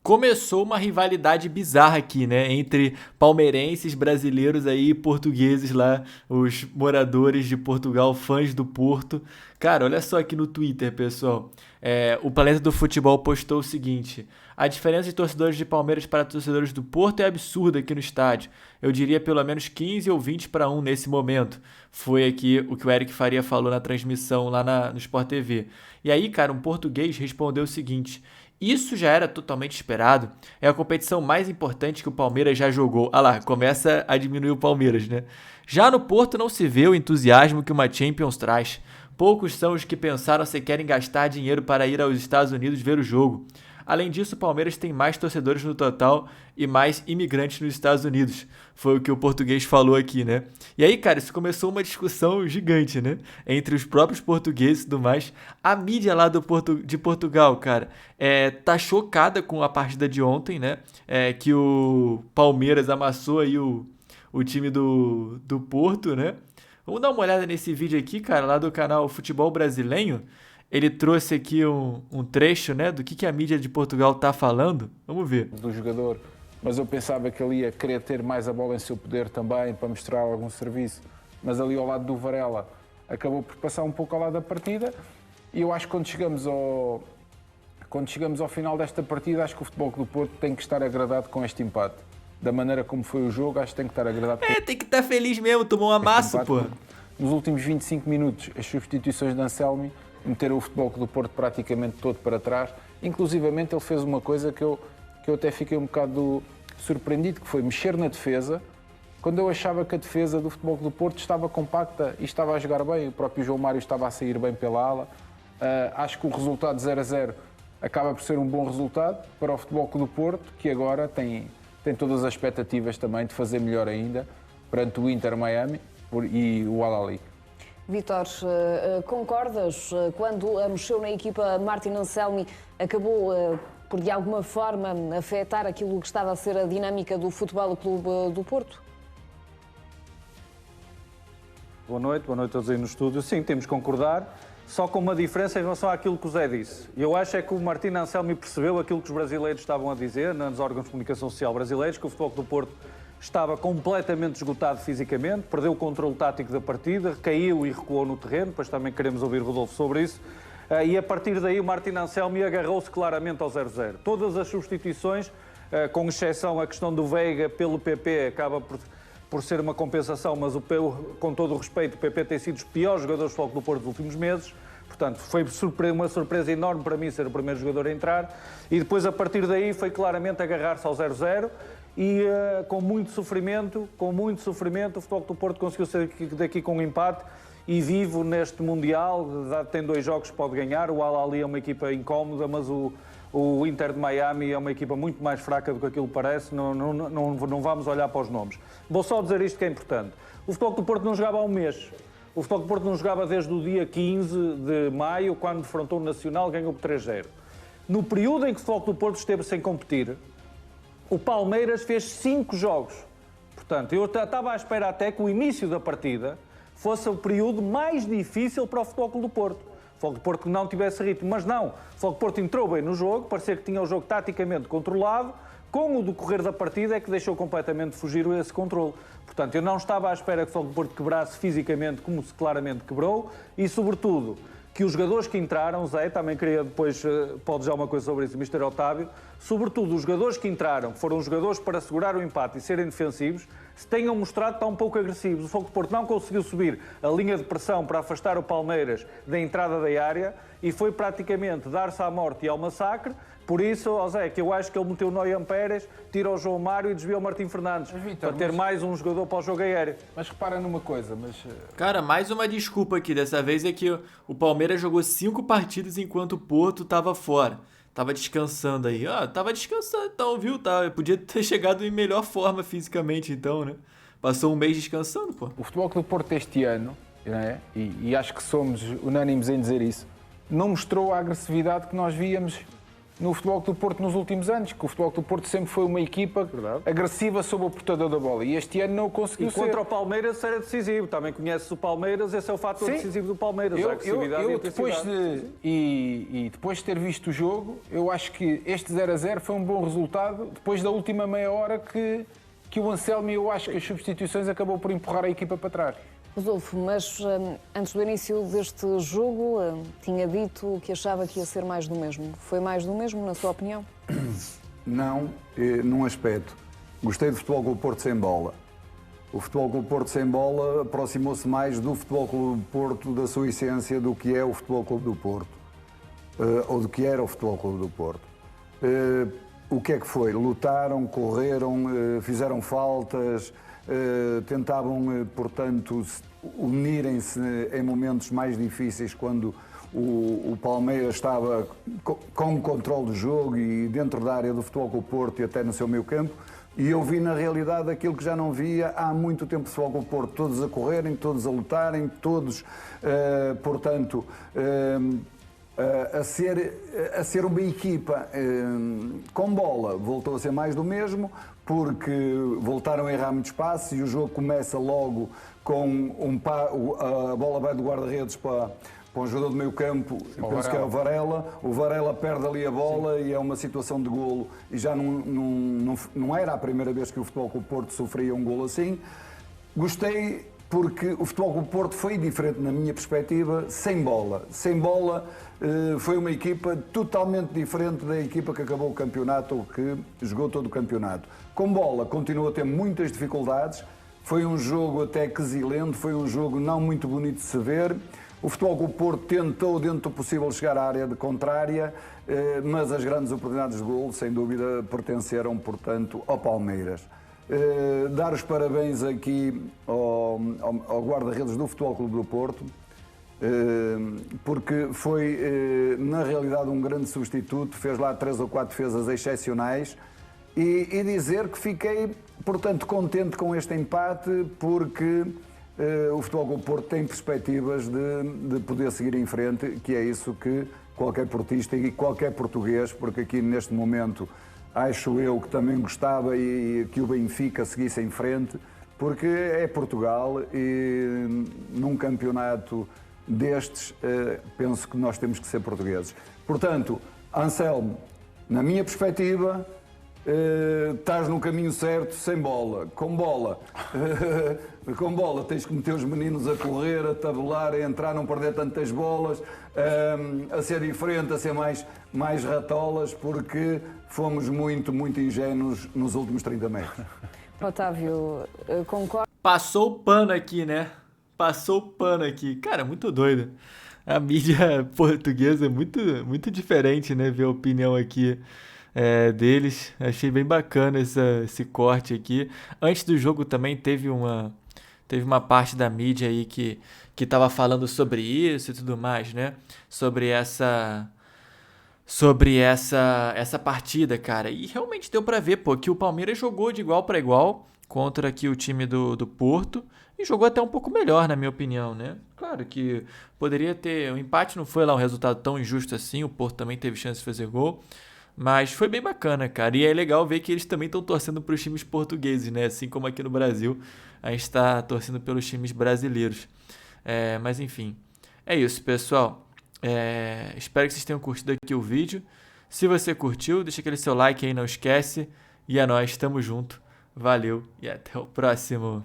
Começou uma rivalidade bizarra aqui, né? Entre palmeirenses, brasileiros aí e portugueses lá, os moradores de Portugal, fãs do Porto. Cara, olha só aqui no Twitter, pessoal. O Planeta do Futebol postou o seguinte: a diferença de torcedores de Palmeiras para torcedores do Porto é absurda aqui no estádio. Eu diria pelo menos 15 ou 20 para um nesse momento. Foi aqui o que o Eric Faria falou na transmissão lá no Sport TV. E aí, cara, um português respondeu o seguinte: isso já era totalmente esperado. É a competição mais importante que o Palmeiras já jogou. Ah lá, começa a diminuir o Palmeiras, né? Já no Porto não se vê o entusiasmo que uma Champions traz. Poucos são os que pensaram se querem gastar dinheiro para ir aos Estados Unidos ver o jogo. Além disso, o Palmeiras tem mais torcedores no total e mais imigrantes nos Estados Unidos. Foi o que o português falou aqui, né? E aí, cara, isso começou uma discussão gigante, né? Entre os próprios portugueses e tudo mais. A mídia lá de Portugal, cara, tá chocada com a partida de ontem, né? Que o Palmeiras amassou aí o time do Porto, né? Vamos dar uma olhada nesse vídeo aqui, cara, lá do canal Futebol Brasileiro. Ele trouxe aqui um trecho, né, do que a mídia de Portugal tá falando. Vamos ver. Do jogador, mas eu pensava que ele ia querer ter mais a bola em seu poder também, para mostrar algum serviço. Mas ali ao lado do Varela, acabou por passar um pouco ao lado da partida. E eu acho que quando chegamos ao final desta partida, acho que o Futebol Clube do Porto tem que estar agradado com este empate. Da maneira como foi o jogo, acho que tem que estar agradado com tem que estar feliz mesmo, tomou uma massa, pô. Nos últimos 25 minutos, as substituições de Anselmi meteram o Futebol Clube do Porto praticamente todo para trás. Inclusivamente ele fez uma coisa que eu até fiquei um bocado surpreendido, que foi mexer na defesa, quando eu achava que a defesa do Futebol Clube do Porto estava compacta e estava a jogar bem. O próprio João Mário estava a sair bem pela ala. Acho que o resultado 0-0 acaba por ser um bom resultado para o Futebol Clube do Porto, que agora tem todas as expectativas também de fazer melhor ainda perante o Inter Miami e o Al-Ahly. Vítor, concordas? Quando mexeu na equipa, Martin Anselmi acabou por, de alguma forma, afetar aquilo que estava a ser a dinâmica do Futebol Clube do Porto? Boa noite a todos aí no estúdio. Sim, temos que concordar, só com uma diferença em relação àquilo que o Zé disse. Eu acho que o Martin Anselmi percebeu aquilo que os brasileiros estavam a dizer, nos órgãos de comunicação social brasileiros, que o Futebol do Porto estava completamente esgotado fisicamente, perdeu o controle tático da partida, caiu e recuou no terreno, depois também queremos ouvir Rodolfo sobre isso, e a partir daí o Martin Anselmi agarrou-se claramente ao 0-0. Todas as substituições, com exceção a questão do Veiga pelo PP, acaba por ser uma compensação, mas com todo o respeito, o PP tem sido os piores jogadores de futebol do Porto dos últimos meses. Portanto, foi uma surpresa enorme para mim ser o primeiro jogador a entrar. E depois, a partir daí, foi claramente agarrar-se ao 0-0 e com muito sofrimento, o Futebol do Porto conseguiu sair daqui com um empate e vivo neste Mundial. Tem 2 jogos que pode ganhar. O Al-Ahly é uma equipa incómoda, mas o Inter de Miami é uma equipa muito mais fraca do que aquilo parece. Não vamos olhar para os nomes. Vou só dizer isto que é importante. O Futebol do Porto não jogava há um mês. O Futebol do Porto não jogava desde o dia 15 de maio, quando defrontou o Nacional, ganhou por 3-0. No período em que o Futebol do Porto esteve sem competir, o Palmeiras fez 5 jogos. Portanto, eu estava à espera até que o início da partida fosse o período mais difícil para o Futebol Clube do Porto. O Futebol do Porto não tivesse ritmo, mas não. O Futebol do Porto entrou bem no jogo, parecia que tinha o jogo taticamente controlado. Com o decorrer da partida é que deixou completamente fugir esse controle. Portanto, eu não estava à espera que o Futebol do Porto quebrasse fisicamente como se claramente quebrou e, sobretudo, que os jogadores que entraram, Zé, também queria depois, pode dizer alguma coisa sobre isso, Mr. Otávio, sobretudo os jogadores que entraram, que foram jogadores para segurar o empate e serem defensivos, se tenham mostrado tão pouco agressivos. O Futebol do Porto não conseguiu subir a linha de pressão para afastar o Palmeiras da entrada da área e foi praticamente dar-se à morte e ao massacre. Por isso, Zé, que eu acho que ele meteu o Noyan Pérez, tira o João Mário e desviou o Martim Fernandes, Victor, para ter mais um jogador para o jogo aéreo. Mas repara numa coisa, Cara, mais uma desculpa aqui, dessa vez é que o Palmeiras jogou 5 partidas enquanto o Porto estava fora. Tava descansando aí. Tava descansando então, viu? Podia ter chegado em melhor forma fisicamente então, né? Passou um mês descansando, pô. O Futebol Clube do Porto este ano, né? E acho que somos unânimes em dizer isso, não mostrou a agressividade que nós víamos no Futebol Clube do Porto nos últimos anos, que o Futebol Clube do Porto sempre foi uma equipa agressiva sobre o portador da bola e este ano não o conseguiu ser. E contra o Palmeiras era decisivo, também conheces o Palmeiras, esse é o fator decisivo do Palmeiras, a agressividade e a depois depois de ter visto o jogo, eu acho que este 0-0 foi um bom resultado, depois da última meia hora que o Anselmi, eu acho que as substituições acabou por empurrar a equipa para trás. Rodolfo, mas antes do início deste jogo, tinha dito que achava que ia ser mais do mesmo. Foi mais do mesmo, na sua opinião? Não, num aspecto. Gostei do Futebol Clube do Porto sem bola. O Futebol Clube do Porto sem bola aproximou-se mais do Futebol Clube do Porto, da sua essência, do que é o Futebol Clube do Porto. Ou do que era o Futebol Clube do Porto. O que é que foi? Lutaram, correram, fizeram faltas, tentavam, portanto, unirem-se em momentos mais difíceis quando o Palmeiras estava com o controle do jogo e dentro da área do Futebol Clube do Porto e até no seu meio campo. E eu vi na realidade aquilo que já não via há muito tempo. O Futebol Clube do Porto, todos a correrem, todos a lutarem, todos, portanto, a ser uma equipa com bola. Voltou a ser mais do mesmo, porque voltaram a errar muitos passos e o jogo começa logo com a bola vai do guarda-redes para um jogador do meio campo, eu penso que é o Varela perde ali a bola e é uma situação de golo e já não era a primeira vez que o Futebol Clube do Porto sofria um golo assim. Gostei porque o Futebol Clube do Porto foi diferente na minha perspectiva, sem bola. Sem bola foi uma equipa totalmente diferente da equipa que acabou o campeonato ou que jogou todo o campeonato. Com bola continua a ter muitas dificuldades, foi um jogo até quesilento, foi um jogo não muito bonito de se ver. O Futebol Clube do Porto tentou, dentro do possível, chegar à área de contrária, mas as grandes oportunidades de golo, sem dúvida, pertenceram, portanto, ao Palmeiras. Dar os parabéns aqui ao guarda-redes do Futebol Clube do Porto, porque foi, na realidade, um grande substituto, fez lá 3 ou 4 defesas excepcionais e dizer que fiquei, portanto, contente com este empate, porque o Futebol Clube do Porto tem perspectivas de poder seguir em frente, que é isso que qualquer portista e qualquer português, porque aqui neste momento acho eu que também gostava e que o Benfica seguisse em frente, porque é Portugal e num campeonato destes penso que nós temos que ser portugueses. Portanto, Anselmo, na minha perspectiva, estás no caminho certo, sem bola. Com bola, com bola tens que meter os meninos a correr, a tabelar, a entrar, não perder tantas bolas, a ser diferente, a ser mais ratolas, porque fomos muito ingênuos nos últimos 30 metros. Otávio, concordo. Passou o pano aqui, né? Passou o pano aqui. Cara, muito doido. A mídia portuguesa é muito diferente, né? Ver a opinião aqui deles. Achei bem bacana esse corte aqui. Antes do jogo também teve uma parte da mídia aí que tava falando sobre isso e tudo mais, né? Sobre essa partida, cara. E realmente deu pra ver, pô, que o Palmeiras jogou de igual para igual contra aqui o time do Porto e jogou até um pouco melhor, na minha opinião, né? Claro que poderia ter... O empate não foi lá um resultado tão injusto assim, o Porto também teve chance de fazer gol, mas foi bem bacana, cara. E é legal ver que eles também estão torcendo para os times portugueses, né? Assim como aqui no Brasil, a gente está torcendo pelos times brasileiros. Mas enfim, é isso, pessoal. Espero que vocês tenham curtido aqui o vídeo. Se você curtiu, deixa aquele seu like aí, não esquece. E é nóis, tamo junto. Valeu e até o próximo.